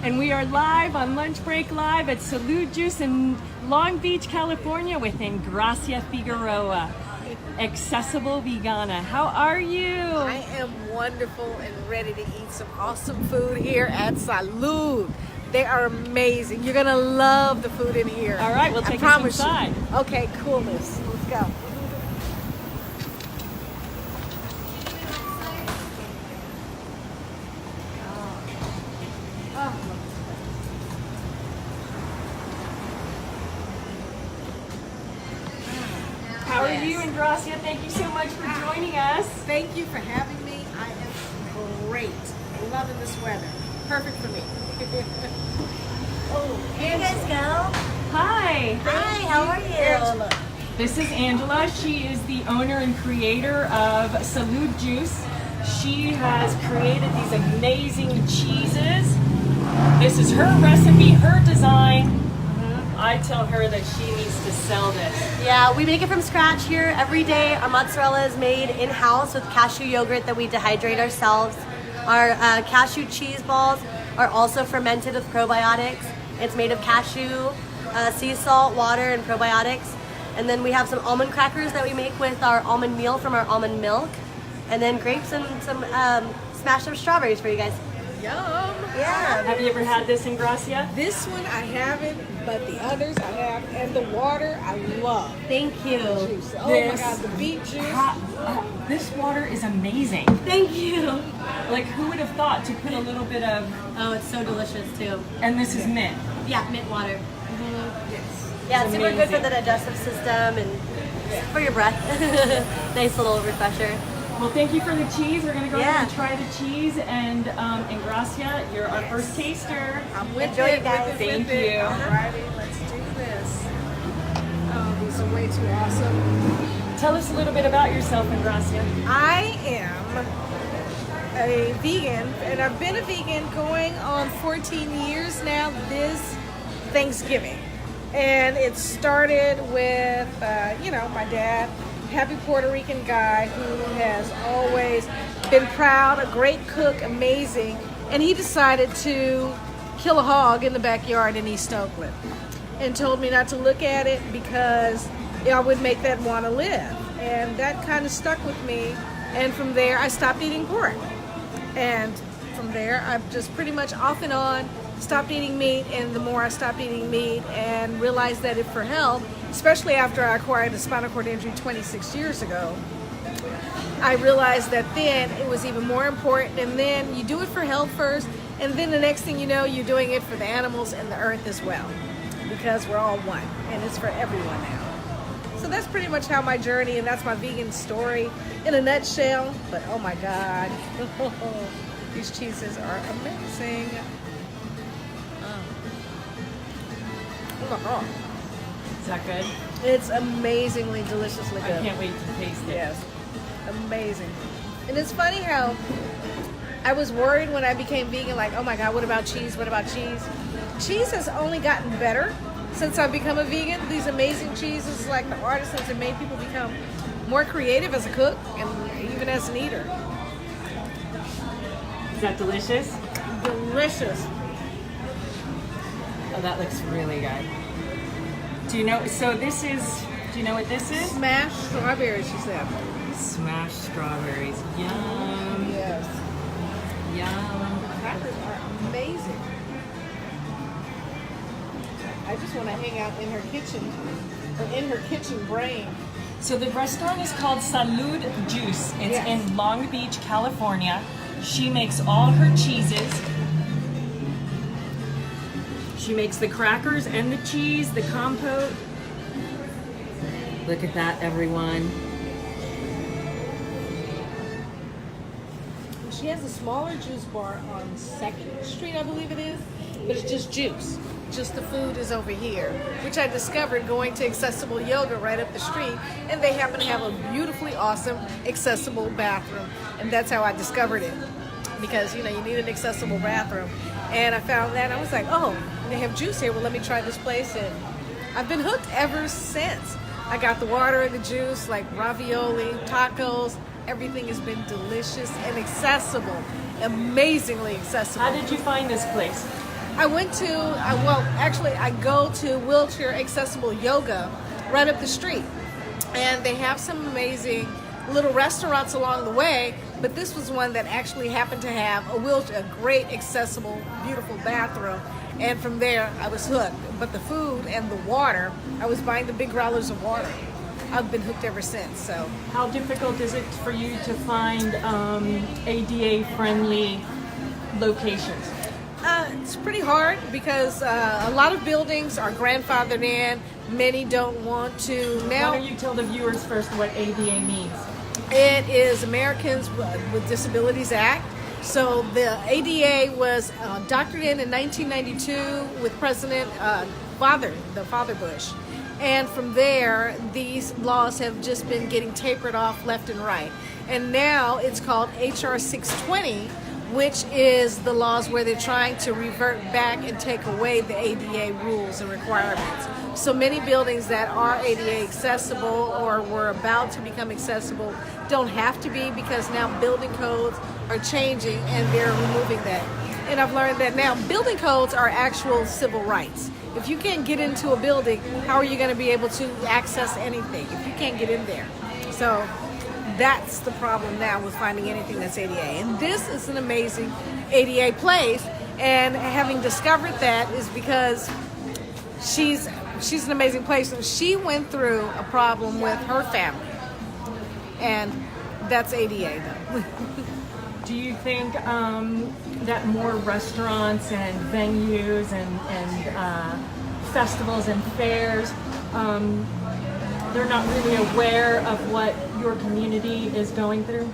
And we are live on Lunch Break Live at Salud Juice in Long Beach, California with Engracia Figueroa, accessible vegana. How are you? I am wonderful and ready to eat some awesome food here at Salud. They are amazing. You're gonna love the food in here. All right, we'll take us inside. Okay, coolness. Let's go. How are you, Engracia? Thank you so much for joining us. Thank you for having me. I am great. Loving this weather. Perfect for me. Oh, here you guys go. Hi. Hi, how are you? Angela. This is Angela. She is the owner and creator of Salud Juice. She has created these amazing cheeses. This is her recipe, her design. I tell her that she needs to sell this. Yeah, we make it from scratch here every day. Our mozzarella is made in-house with cashew yogurt that we dehydrate ourselves. Our cashew cheese balls are also fermented with probiotics. It's made of cashew, sea salt, water, and probiotics. And then we have some almond crackers that we make with our almond meal from our almond milk. And then grapes and some smashed up strawberries for you guys. Yum. Yeah. Have you ever had this, Engracia? This one I haven't, but the others I have, and the water I love. Thank you. Juice. Oh my God, the beet juice. This water is amazing. Thank you. Like, who would have thought to put a little bit of, Oh, it's so delicious too. and this is mint. Yeah, mint water. Yes. Yeah, It's it's super good for amazing. the digestive system and for your breath. Nice little refresher. Well, thank you for the cheese. We're gonna go ahead and Yeah. try the cheese. And Engracia, you're our first taster. I'm with Enjoy, it, guys. with it, Thank with it. you. Alrighty, let's do this. Oh, these are way too awesome. Tell us a little bit about yourself, Engracia. I am a vegan, and I've been a vegan going on 14 years now this Thanksgiving. And it started with, my dad, happy Puerto Rican guy who has always been proud, a great cook, amazing. And he decided to kill a hog in the backyard in East Oakland and told me not to look at it because I would make that want to live. And that kind of stuck with me. And from there, I stopped eating pork. And from there, I've just pretty much off and on stopped eating meat. And the more I stopped eating meat and realized that for health, especially after I acquired a spinal cord injury 26 years ago, I realized that then it was even more important. And then you do it for health first, and then the next thing you know, you're doing it for the animals and the earth as well, because we're all one, and it's for everyone now. So that's pretty much how my journey, and that's my vegan story in a nutshell. But oh my God, these cheeses are amazing. Oh my God. Is that good? It's amazingly deliciously I good. can't wait to taste it. Yes, amazing. And it's funny how I was worried when I became vegan, like, oh my God, what about cheese? What about cheese? Cheese has only gotten better since I've become a vegan. These amazing cheeses, like the artisans, have made people become more creative as a cook and even as an eater. Is that delicious? Delicious. Oh, that looks really good. Do you know, do you know what this is? Smashed strawberries, she said. Smashed strawberries. Yum. Yes. Yum. The crackers are amazing. I just want to hang out in her kitchen, or in her kitchen brain. So the restaurant is called Salud Juice. It's Yes. in Long Beach, California. She makes all her cheeses. She makes the crackers and the cheese, the compote. Look at that, everyone. She has a smaller juice bar on 2nd Street, I believe it is, but it's just juice. Just the food is over here, which I discovered going to Accessible Yoga right up the street, and they happen to have a beautifully awesome accessible bathroom, and that's how I discovered it, because you need an accessible bathroom. And I found that, and I was like, oh, they have juice here, well let me try this place, and I've been hooked ever since. I got the water and the juice, like ravioli, tacos, everything has been delicious and accessible, amazingly accessible. How did you find this place? I went to, I go to wheelchair accessible yoga right up the street. And they have some amazing little restaurants along the way, but this was one that actually happened to have a great accessible, beautiful bathroom. And from there, I was hooked. But the food and the water, I was buying the big growlers of water. I've been hooked ever since. So, how difficult is it for you to find ADA-friendly locations? it's pretty hard because a lot of buildings are grandfathered in. Many don't want to. Now, why don't you tell the viewers first what ADA means? It is Americans with Disabilities Act. So the ADA was doctored in 1992 with President Father Bush. And from there, these laws have just been getting tapered off left and right. And now it's called HR 620, which is the laws where they're trying to revert back and take away the ADA rules and requirements. So many buildings that are ADA accessible or were about to become accessible don't have to be, because now building codes are changing and they're removing that. And I've learned that now building codes are actual civil rights. If you can't get into a building, how are you going to be able to access anything if you can't get in there? So that's the problem now with finding anything that's ADA. And this is an amazing ADA place. And having discovered that is because she's an amazing place. And she went through a problem with her family. And that's ADA though. Do you think that more restaurants and venues and festivals and fairs, they're not really aware of what your community is going through?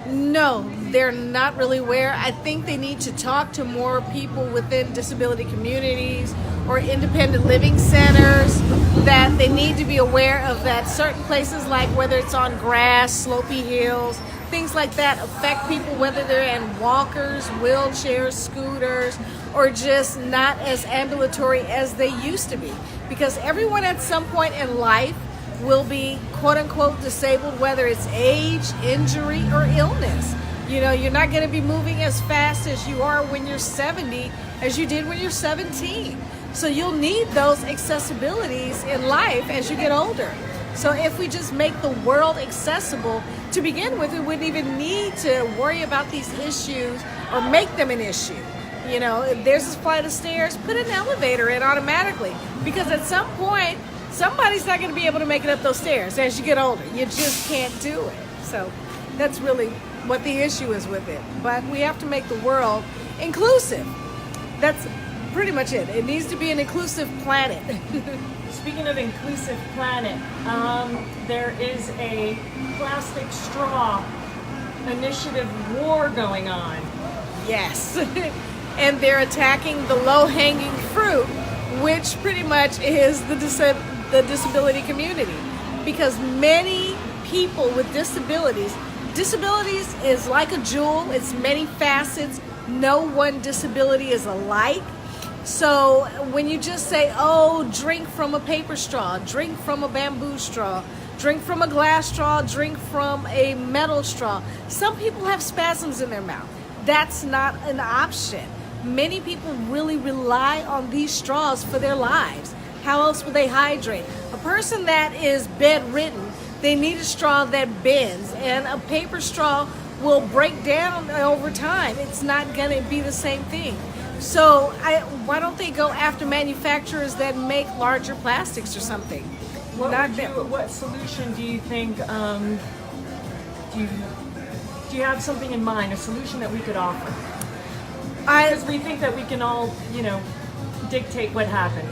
No, they're not really aware. I think they need to talk to more people within disability communities or independent living centers, that they need to be aware of that certain places, like whether it's on grass, slopey hills, things like that affect people, whether they're in walkers, wheelchairs, scooters, or just not as ambulatory as they used to be. Because everyone at some point in life will be quote unquote disabled, whether it's age, injury, or illness. You know, you're not going to be moving as fast as you are when you're 70 as you did when you're 17. So you'll need those accessibilities in life as you get older. So if we just make the world accessible to begin with, we wouldn't even need to worry about these issues or make them an issue. You know, if there's a flight of stairs, put an elevator in automatically, because at some point, somebody's not going to be able to make it up those stairs as you get older. You just can't do it. So that's really what the issue is with it. But we have to make the world inclusive. That's pretty much it. It needs to be an inclusive planet. Speaking of inclusive planet, there is a plastic straw initiative war going on. Yes. And they're attacking the low-hanging fruit, which pretty much is the disability community. Because many people with disabilities is like a jewel. It's many facets. No one disability is alike. So when you just say, oh, drink from a paper straw, drink from a bamboo straw, drink from a glass straw, drink from a metal straw, some people have spasms in their mouth. That's not an option. Many people really rely on these straws for their lives. How else will they hydrate? A person that is bedridden, they need a straw that bends, and a paper straw will break down over time. It's not going to be the same thing. So why don't they go after manufacturers that make larger plastics or something? What solution do you think, do you have something in mind, a solution that we could offer? Because we think that we can all, dictate what happens.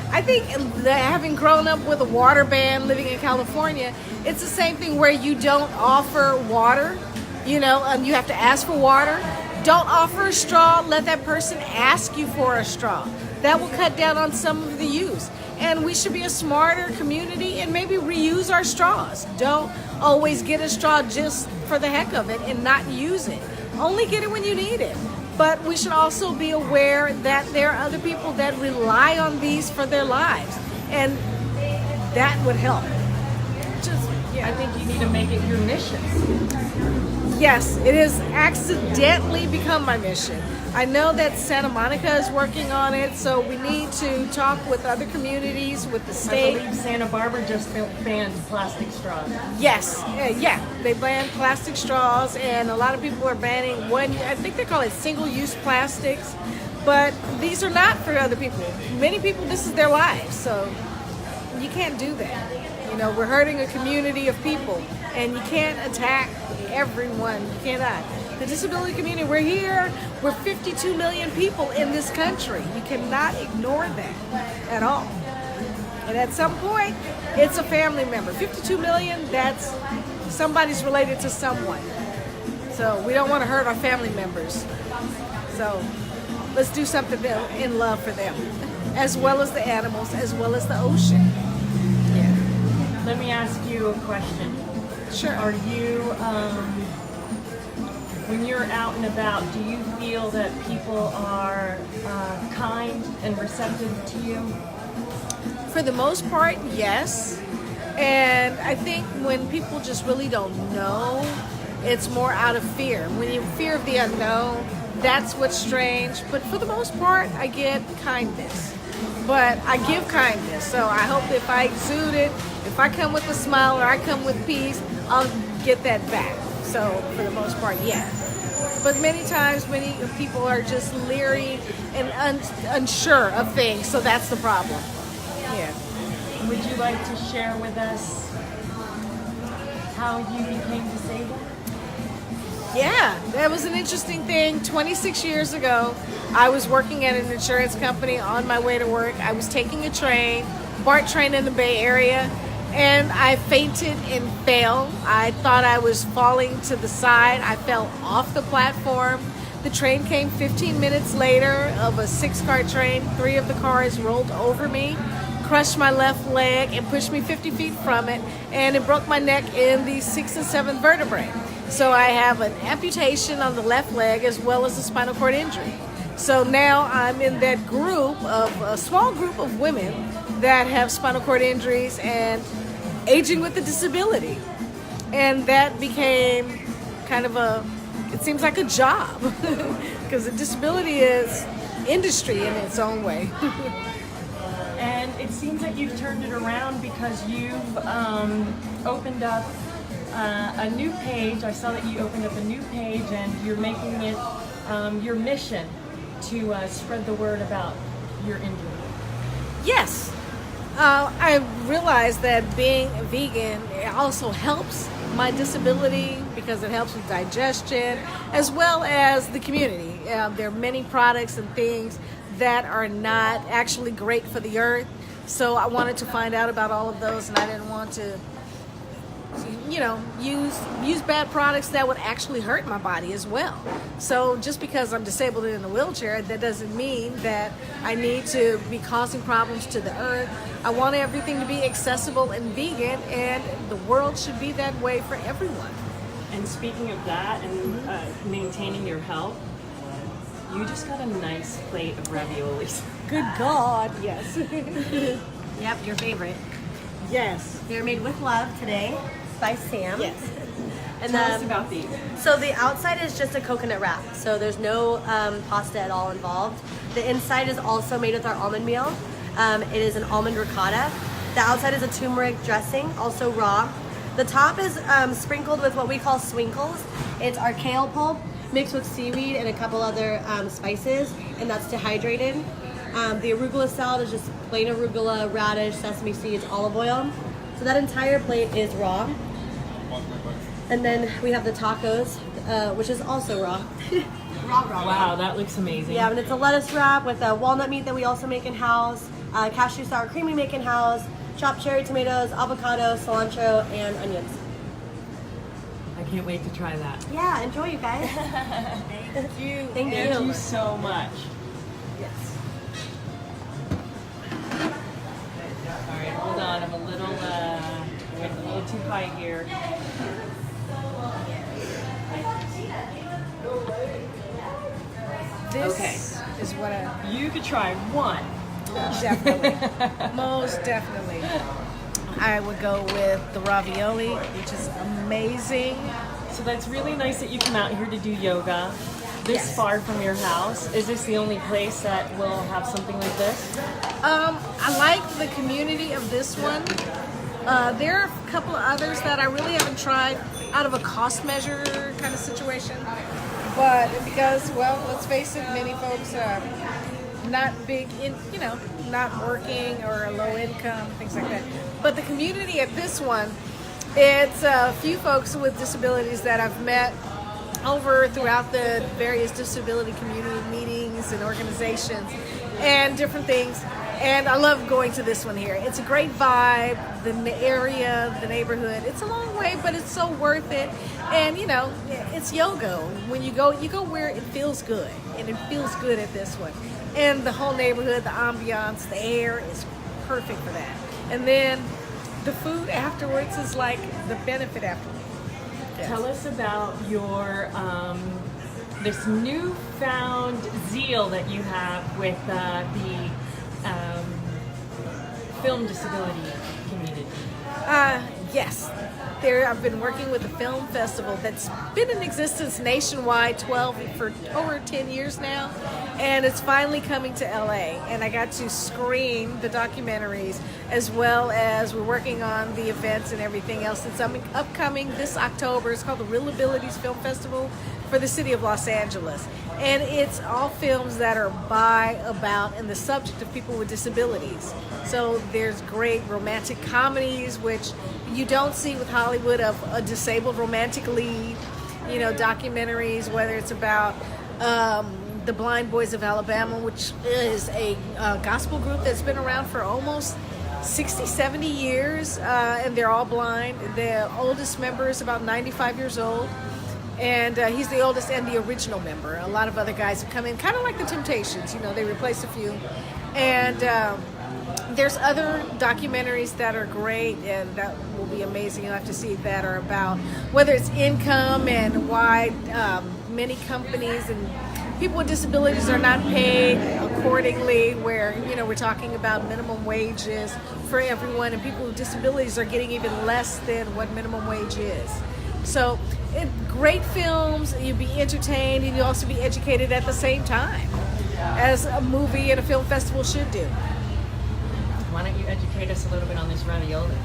I think that having grown up with a water ban, living in California, it's the same thing where you don't offer water, you have to ask for water. Don't offer a straw, let that person ask you for a straw. That will cut down on some of the use. And we should be a smarter community and maybe reuse our straws. Don't always get a straw just for the heck of it and not use it. Only get it when you need it. But we should also be aware that there are other people that rely on these for their lives. And that would help. I think you need to make it your mission. Yes, it has accidentally become my mission. I know that Santa Monica is working on it, so we need to talk with other communities, with the I state. believe Santa Barbara just banned plastic straws. Yes, yeah, they banned plastic straws, and a lot of people are banning I think they call it single-use plastics, but these are not for other people. Many people, this is their lives, so you can't do that. You know, we're hurting a community of people, and you can't attack everyone. You cannot. The disability community, we're here. We're 52 million people in this country. You cannot ignore that at all. And at some point, it's a family member. 52 million, that's somebody's related to someone. So we don't want to hurt our family members. So let's do something in love for them, as well as the animals, as well as the ocean. Yeah. Let me ask you a question. Sure. Are you, when you're out and about, do you feel that people are kind and receptive to you? For the most part, yes. And I think when people just really don't know, it's more out of fear. When you fear of the unknown, that's what's strange. But for the most part, I get kindness. But I give kindness. So I hope if I exude it, if I come with a smile or I come with peace, I'll get that back. So for the most part, yeah. But many times, many people are just leery and unsure of things. So that's the problem. Yeah. Would you like to share with us how you became disabled? Yeah, that was an interesting thing. 26 years ago, I was working at an insurance company on my way to work. I was taking a train, BART train in the Bay Area, and I fainted and fell. I thought I was falling to the side. I fell off the platform. The train came 15 minutes later of a 6-car train. 3 of the cars rolled over me, crushed my left leg, and pushed me 50 feet from it, and it broke my neck in the 6th and 7th vertebrae. So I have an amputation on the left leg as well as a spinal cord injury. So now I'm in that group of a small group of women that have spinal cord injuries and aging with a disability. And that became kind of it seems like a job because a disability is industry in its own way. And it seems like you've turned it around because you've opened up a new page. I saw that you opened up a new page and you're making it your mission to spread the word about your injury. Yes. I realized that being a vegan also helps my disability because it helps with digestion as well as the community. There are many products and things that are not actually great for the earth. So I wanted to find out about all of those, and I didn't want to use bad products that would actually hurt my body as well. So just because I'm disabled and in a wheelchair, that doesn't mean that I need to be causing problems to the earth. I want everything to be accessible and vegan, and the world should be that way for everyone. And speaking of that and maintaining your health, you just got a nice plate of raviolis. Good God, yes. Yep, your favorite. Yes. They're made with love today by Sam. Yes. And Tell us about these. So the outside is just a coconut wrap. So there's no pasta at all involved. The inside is also made with our almond meal. It is an almond ricotta. The outside is a turmeric dressing, also raw. The top is sprinkled with what we call swinkles. It's our kale pulp mixed with seaweed and a couple other spices, and that's dehydrated. The arugula salad is just plain arugula, radish, sesame seeds, olive oil. So that entire plate is raw. And then we have the tacos, which is also raw. raw. Wow, that looks amazing. Yeah, and it's a lettuce wrap with a walnut meat that we also make in-house, cashew sour cream we make in-house, chopped cherry tomatoes, avocado, cilantro, and onions. I can't wait to try that. Yeah, enjoy, you guys. Thank you. Thank Thank you. you so much. Yes. All right, hold on. I'm a little too high here. This is what You could try one. definitely, most definitely. I would go with the ravioli, which is amazing. So that's really nice that you come out here to do yoga this far from your house. Is this the only place that will have something like this? I like the community of this one. There are a couple of others that I really haven't tried out of a cost measure kind of situation. But because, well, let's face it, many folks are not big in, not working or low income, things like that. But the community at this one, it's a few folks with disabilities that I've met over throughout the various disability community meetings and organizations and different things. And I love going to this one here. It's a great vibe, the area, the neighborhood. It's a long way, but it's so worth it. And it's yoga. When you go where it feels good. And it feels good at this one. And the whole neighborhood, the ambiance, the air is perfect for that. And then the food afterwards is like the benefit afterwards. Yes. Tell us about your this newfound zeal that you have with the film disability community. Yes. I've been working with a film festival that's been in existence nationwide for over 10 years now, and it's finally coming to LA, and I got to screen the documentaries as well as we're working on the events and everything else that's upcoming this October. It's called the Reelabilities Film Festival for the city of Los Angeles, and it's all films that are by, about, and the subject of people with disabilities. So there's great romantic comedies, which you don't see with Hollywood, of a disabled romantic lead, documentaries, whether it's about the Blind Boys of Alabama, which is a gospel group that's been around for almost 60, 70 years, and they're all blind. The oldest member is about 95 years old, and he's the oldest and the original member. A lot of other guys have come in, kind of like the Temptations, they replaced a few. And there's other documentaries that are great, and that will be amazing. You'll have to see that are about whether it's income and why many companies and people with disabilities are not paid accordingly, where we're talking about minimum wages for everyone, and people with disabilities are getting even less than what minimum wage is. So great films, you'll be entertained, and you'll also be educated at the same time, as a movie and a film festival should do. Why don't you educate us a little bit on this ravioli?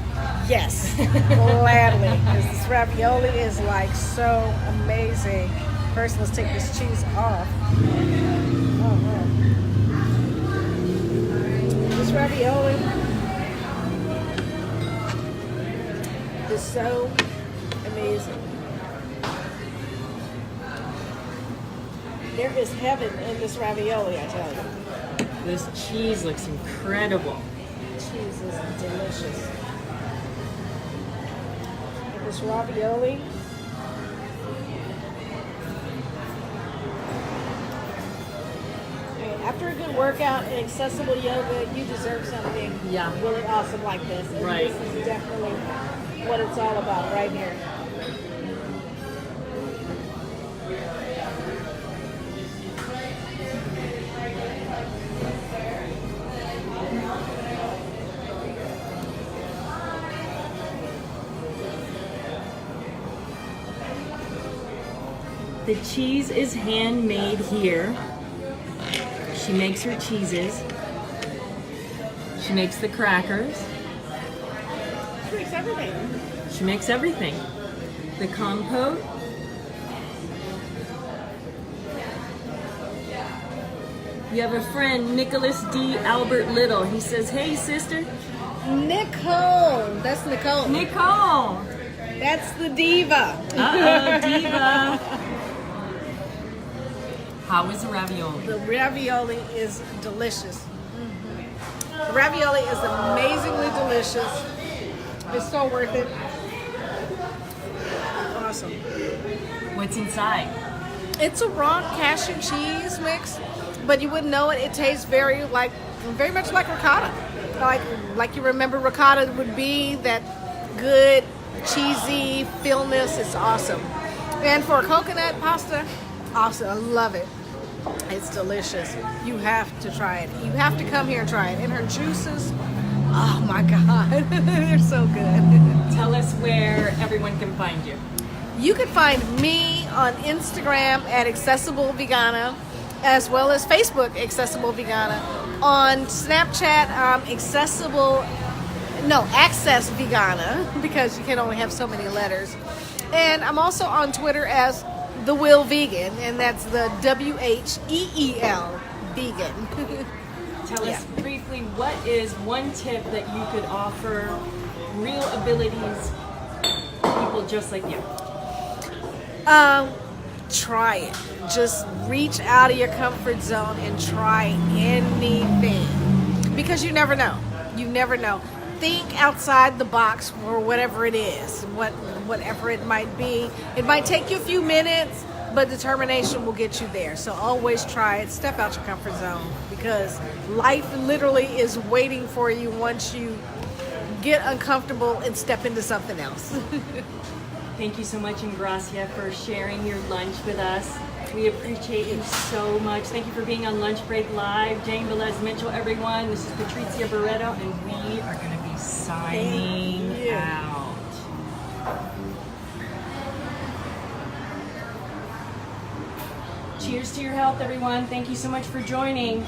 Yes, gladly, because this ravioli is like so amazing. First, let's take this cheese off. Oh, wow. This ravioli is so amazing. There is heaven in this ravioli, I tell you. This cheese looks incredible. Cheese is delicious. And this ravioli. After a good workout and accessible yoga, you deserve something really awesome like this. And right. This is definitely what it's all about right here. The cheese is handmade here. She makes her cheeses. She makes the crackers. She makes everything. She makes everything. The compote. You have a friend, Nicholas D. Albert Little. He says, "Hey, sister." Nicole. That's Nicole. Nicole. That's the diva. Uh-oh, diva. How is the ravioli? The ravioli is delicious. Mm-hmm. The ravioli is amazingly delicious. It's so worth it. Awesome. What's inside? It's a raw cashew cheese mix, but you wouldn't know it. It tastes very much like ricotta. Like you remember ricotta would be, that good cheesy fillness. It's awesome. And for a coconut pasta, awesome. I love it. It's delicious. You have to try it. You have to come here and try it. And her juices, oh my God, they're so good. Tell us where everyone can find you. You can find me on Instagram at Accessible Vegana, as well as Facebook Accessible Vegana. On Snapchat, Access Vegana, because you can only have so many letters. And I'm also on Twitter as The Will Vegan, and that's the WHEEL vegan. Tell us briefly, what is one tip that you could offer Reelabilities people just like you? Try it. Just reach out of your comfort zone and try anything, because you never know. You never know. Think outside the box for whatever it is, whatever it might be. It might take you a few minutes, but determination will get you there. So always try it. Step out your comfort zone, because life literally is waiting for you once you get uncomfortable and step into something else. Thank you so much, Engracia, for sharing your lunch with us. We appreciate you so much. Thank you for being on Lunch Break Live. Jane Velez Mitchell, everyone. This is Patrizia Barretto, and we are going to be signing out. Cheers to your health, everyone. Thank you so much for joining.